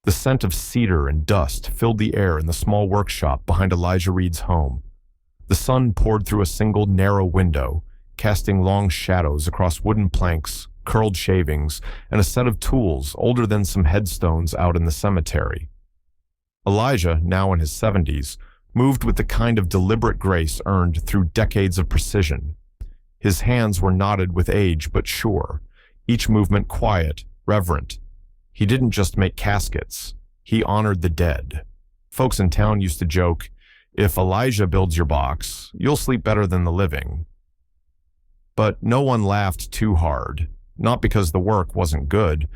The scent of cedar and dust filled the air in the small workshop behind Elijah Reed's home. The sun poured through a single narrow window, casting long shadows across wooden planks, curled shavings, and a set of tools older than some headstones out in the cemetery. Elijah, now in his 70s, moved with the kind of deliberate grace earned through decades of precision. His hands were knotted with age but sure, each movement quiet, reverent. He didn't just make caskets, he honored the dead. Folks in town used to joke, "If Elijah builds your box, you'll sleep better than the living." But no one laughed too hard, not because the work wasn't good,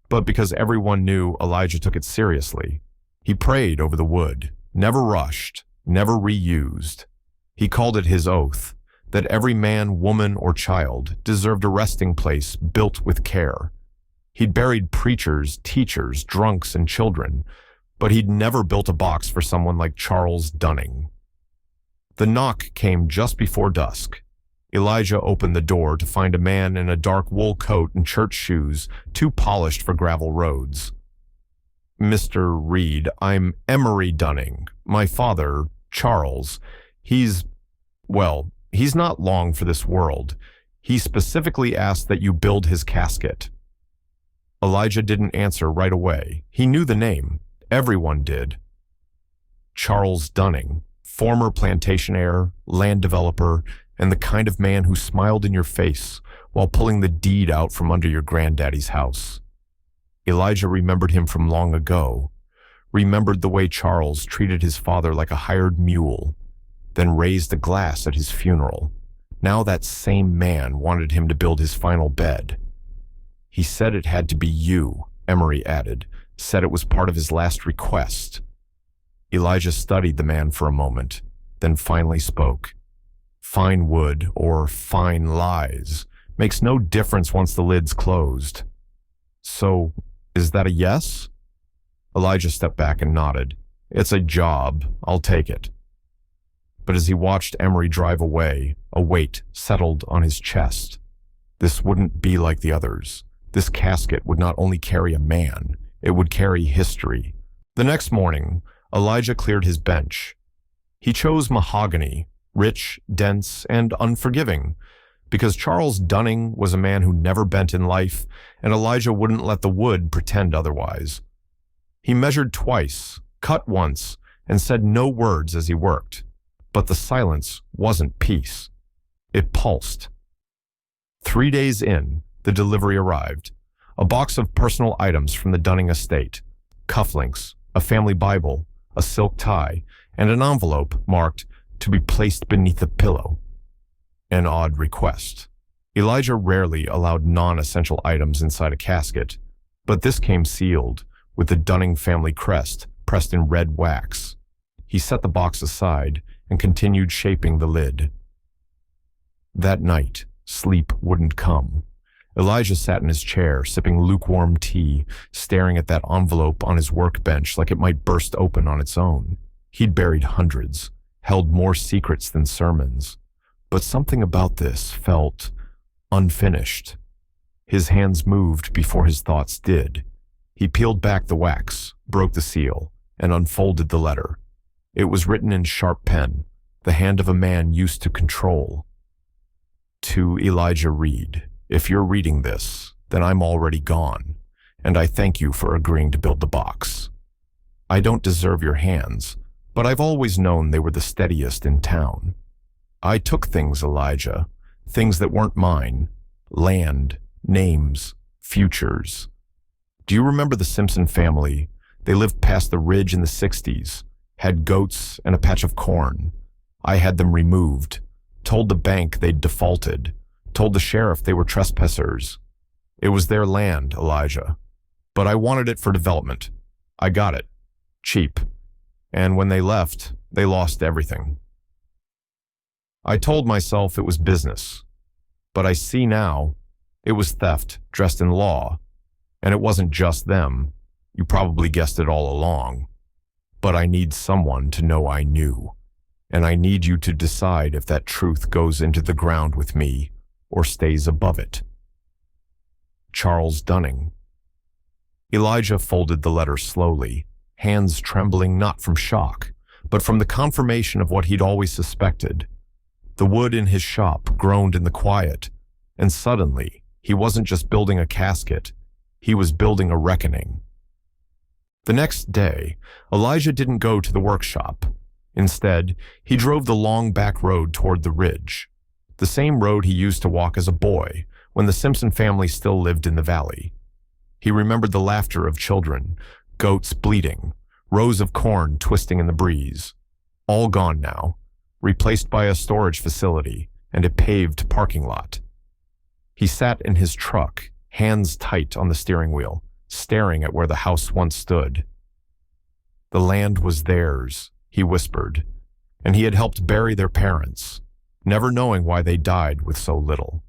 but because everyone knew Elijah took it seriously. He prayed over the wood, never rushed, never reused. He called it his oath, that every man, woman, or child deserved a resting place built with care. He'd buried preachers, teachers, drunks, and children, but he'd never built a box for someone like Charles Dunning. The knock came just before dusk. Elijah opened the door to find a man in a dark wool coat and church shoes, too polished for gravel roads. "Mr. Reed, I'm Emery Dunning. My father, Charles, he's not long for this world. He specifically asked that you build his casket." Elijah didn't answer right away. He knew the name. Everyone did. Charles Dunning, former plantation heir, land developer, and the kind of man who smiled in your face while pulling the deed out from under your granddaddy's house. Elijah remembered him from long ago, remembered the way Charles treated his father like a hired mule, then raised a glass at his funeral. Now that same man wanted him to build his final bed. "He said it had to be you," Emery added, said it was part of his last request. Elijah studied the man for a moment, then finally spoke. "Fine wood, or fine lies, makes no difference once the lid's closed. So, is that a yes?" Elijah stepped back and nodded. "It's a job. I'll take it." But as he watched Emery drive away, a weight settled on his chest. This wouldn't be like the others. This casket would not only carry a man, it would carry history. The next morning, Elijah cleared his bench. He chose mahogany, rich, dense, and unforgiving, because Charles Dunning was a man who never bent in life, and Elijah wouldn't let the wood pretend otherwise. He measured twice, cut once, and said no words as he worked. But the silence wasn't peace. It pulsed. 3 days in, the delivery arrived. A box of personal items from the Dunning estate. Cufflinks, a family Bible, a silk tie, and an envelope marked, "To be placed beneath the pillow." An odd request. Elijah rarely allowed non-essential items inside a casket, but this came sealed, with the Dunning family crest pressed in red wax. He set the box aside and continued shaping the lid. That night, sleep wouldn't come. Elijah sat in his chair, sipping lukewarm tea, staring at that envelope on his workbench like it might burst open on its own. He'd buried hundreds, held more secrets than sermons. But something about this felt unfinished. His hands moved before his thoughts did. He peeled back the wax, broke the seal, and unfolded the letter. It was written in sharp pen, the hand of a man used to control. "To Elijah Reed, if you're reading this, then I'm already gone, and I thank you for agreeing to build the box. I don't deserve your hands, but I've always known they were the steadiest in town. I took things, Elijah, things that weren't mine, land, names, futures. Do you remember the Simpson family? They lived past the ridge in the 60s, had goats and a patch of corn. I had them removed, told the bank they'd defaulted, told the sheriff they were trespassers. It was their land, Elijah. But I wanted it for development. I got it. Cheap. And when they left, they lost everything. I told myself it was business. But I see now, it was theft dressed in law. And it wasn't just them. You probably guessed it all along. But I need someone to know I knew. And I need you to decide if that truth goes into the ground with me or stays above it. Charles Dunning. Elijah folded the letter slowly, hands trembling not from shock, but from the confirmation of what he'd always suspected. The wood in his shop groaned in the quiet, and suddenly, he wasn't just building a casket, he was building a reckoning. The next day, Elijah didn't go to the workshop. Instead, he drove the long back road toward the ridge, the same road he used to walk as a boy when the Simpson family still lived in the valley. He remembered the laughter of children, goats bleating, rows of corn twisting in the breeze. All gone now, replaced by a storage facility and a paved parking lot. He sat in his truck, hands tight on the steering wheel, staring at where the house once stood. The land was theirs, he whispered, and he had helped bury their parents, never knowing why they died with so little.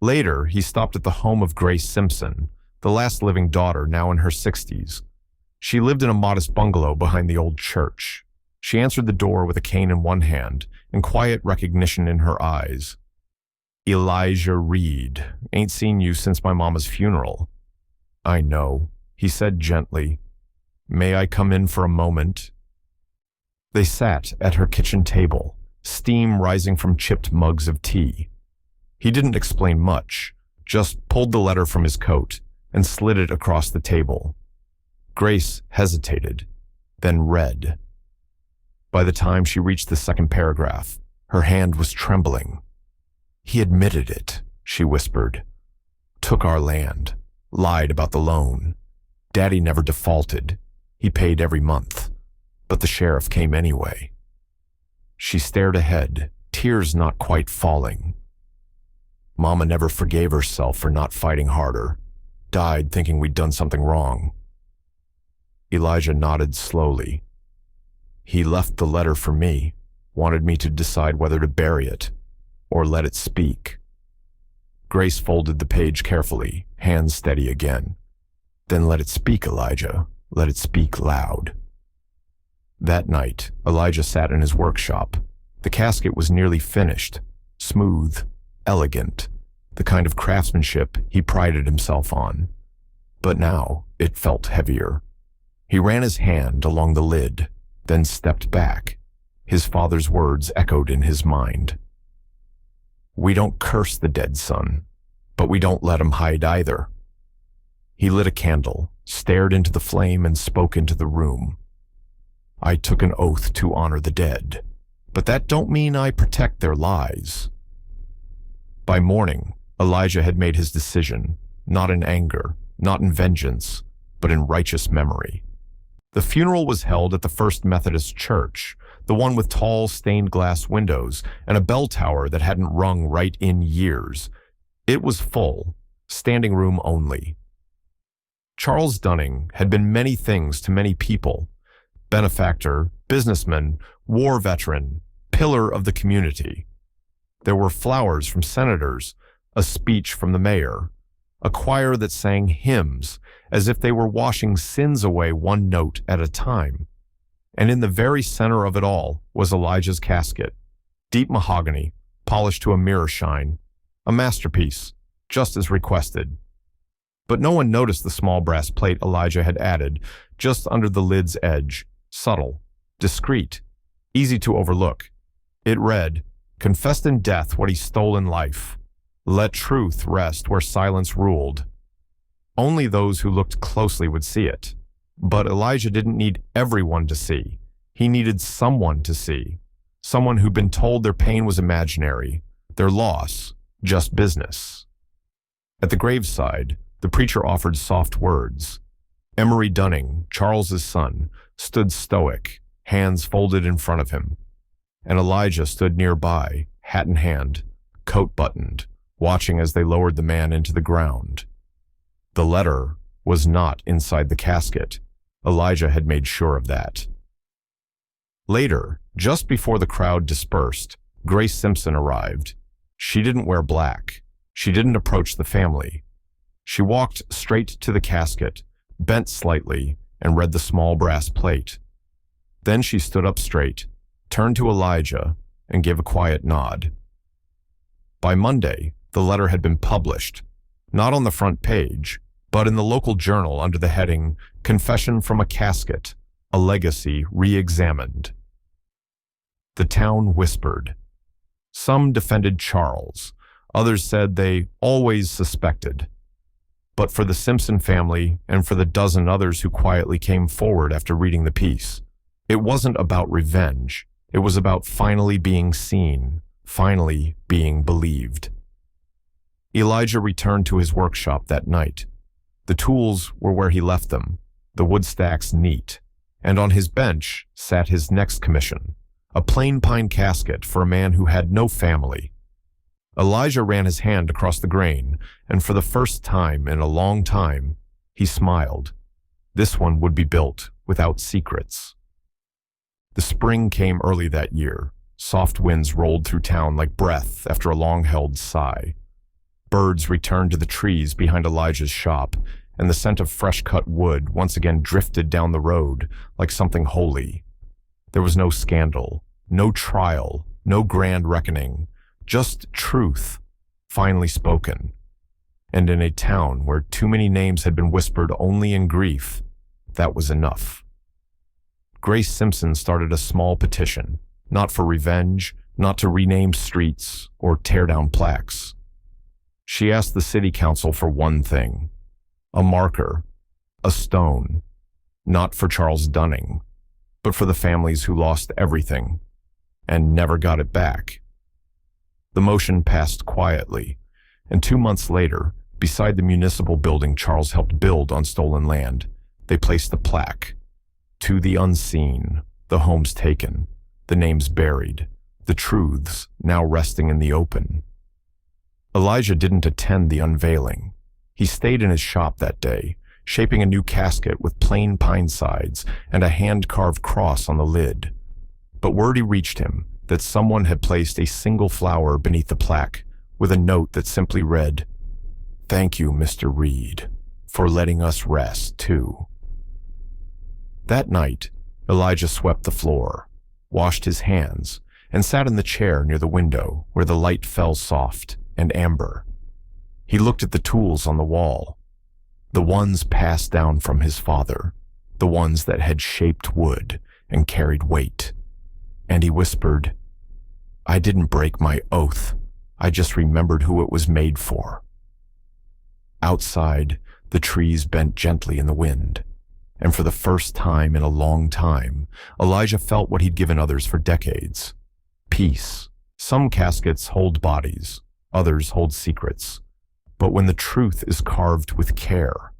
Later, he stopped at the home of Grace Simpson, the last living daughter, now in her 60s. She lived in a modest bungalow behind the old church. She answered the door with a cane in one hand and quiet recognition in her eyes. "Elijah Reed, ain't seen you since my mama's funeral." "I know," he said gently. "May I come in for a moment?" They sat at her kitchen table, steam rising from chipped mugs of tea. He didn't explain much, just pulled the letter from his coat and slid it across the table. Grace hesitated, then read. By the time she reached the second paragraph, her hand was trembling. "He admitted it," she whispered. "Took our land, lied about the loan. Daddy never defaulted. He paid every month, but the sheriff came anyway." She stared ahead, tears not quite falling. "Mama never forgave herself for not fighting harder. Died thinking we'd done something wrong." Elijah nodded slowly. "He left the letter for me, wanted me to decide whether to bury it or let it speak." Grace folded the page carefully, hands steady again. "Then let it speak, Elijah. Let it speak loud." That night, Elijah sat in his workshop. The casket was nearly finished, smooth, elegant, the kind of craftsmanship he prided himself on. But now it felt heavier. He ran his hand along the lid, then stepped back. His father's words echoed in his mind. "We don't curse the dead son, but we don't let him hide either." He lit a candle, stared into the flame, and spoke into the room. "I took an oath to honor the dead, but that don't mean I protect their lies." By morning, Elijah had made his decision, not in anger, not in vengeance, but in righteous memory. The funeral was held at the First Methodist Church, the one with tall stained glass windows and a bell tower that hadn't rung right in years. It was full, standing room only. Charles Dunning had been many things to many people: benefactor, businessman, war veteran, pillar of the community. There were flowers from senators, a speech from the mayor, a choir that sang hymns as if they were washing sins away one note at a time. And in the very center of it all was Elijah's casket, deep mahogany, polished to a mirror shine, a masterpiece, just as requested. But no one noticed the small brass plate Elijah had added just under the lid's edge, subtle, discreet, easy to overlook. It read, "Confessed in death what he stole in life. Let truth rest where silence ruled." Only those who looked closely would see it. But Elijah didn't need everyone to see. He needed someone to see. Someone who'd been told their pain was imaginary, their loss just business. At the graveside, the preacher offered soft words. Emery Dunning, Charles's son, stood stoic, hands folded in front of him. And Elijah stood nearby, hat in hand, coat buttoned, watching as they lowered the man into the ground. The letter was not inside the casket. Elijah had made sure of that. Later, just before the crowd dispersed, Grace Simpson arrived. She didn't wear black. She didn't approach the family. She walked straight to the casket, bent slightly, and read the small brass plate. Then she stood up straight, turned to Elijah, and gave a quiet nod. By Monday, the letter had been published, not on the front page, but in the local journal under the heading Confession from a Casket, a Legacy Re-Examined. The town whispered. Some defended Charles, others said they always suspected. But for the Simpson family and for the dozen others who quietly came forward after reading the piece, it wasn't about revenge. It was about finally being seen, finally being believed. Elijah returned to his workshop that night. The tools were where he left them, the wood stacks neat, and on his bench sat his next commission, a plain pine casket for a man who had no family. Elijah ran his hand across the grain, and for the first time in a long time, he smiled. This one would be built without secrets. The spring came early that year. Soft winds rolled through town like breath after a long-held sigh. Birds returned to the trees behind Elijah's shop, and the scent of fresh-cut wood once again drifted down the road like something holy. There was no scandal, no trial, no grand reckoning, just truth, finally spoken. And in a town where too many names had been whispered only in grief, that was enough. Grace Simpson started a small petition, not for revenge, not to rename streets or tear down plaques. She asked the city council for one thing: a marker, a stone, not for Charles Dunning, but for the families who lost everything and never got it back. The motion passed quietly, and 2 months later, beside the municipal building Charles helped build on stolen land, they placed the plaque. To the unseen, the homes taken, the names buried, the truths now resting in the open. Elijah didn't attend the unveiling. He stayed in his shop that day, shaping a new casket with plain pine sides and a hand-carved cross on the lid. But word reached him that someone had placed a single flower beneath the plaque with a note that simply read, "Thank you, Mr. Reed, for letting us rest, too." That night, Elijah swept the floor, washed his hands, and sat in the chair near the window where the light fell soft and amber. He looked at the tools on the wall, the ones passed down from his father, the ones that had shaped wood and carried weight. And he whispered, "I didn't break my oath. I just remembered who it was made for." Outside, the trees bent gently in the wind. And for the first time in a long time, Elijah felt what he'd given others for decades: peace. Some caskets hold bodies, others hold secrets. But when the truth is carved with care,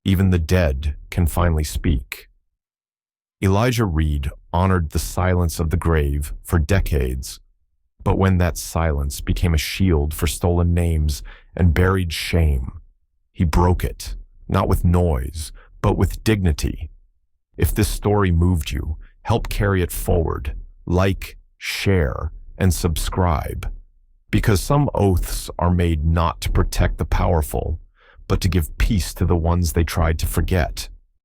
even the dead can finally speak. Elijah Reed honored the silence of the grave for decades, but when that silence became a shield for stolen names and buried shame, he broke it, not with noise, but with dignity. If this story moved you, help carry it forward. Like, share, and subscribe. Because some oaths are made not to protect the powerful, but to give peace to the ones they tried to forget.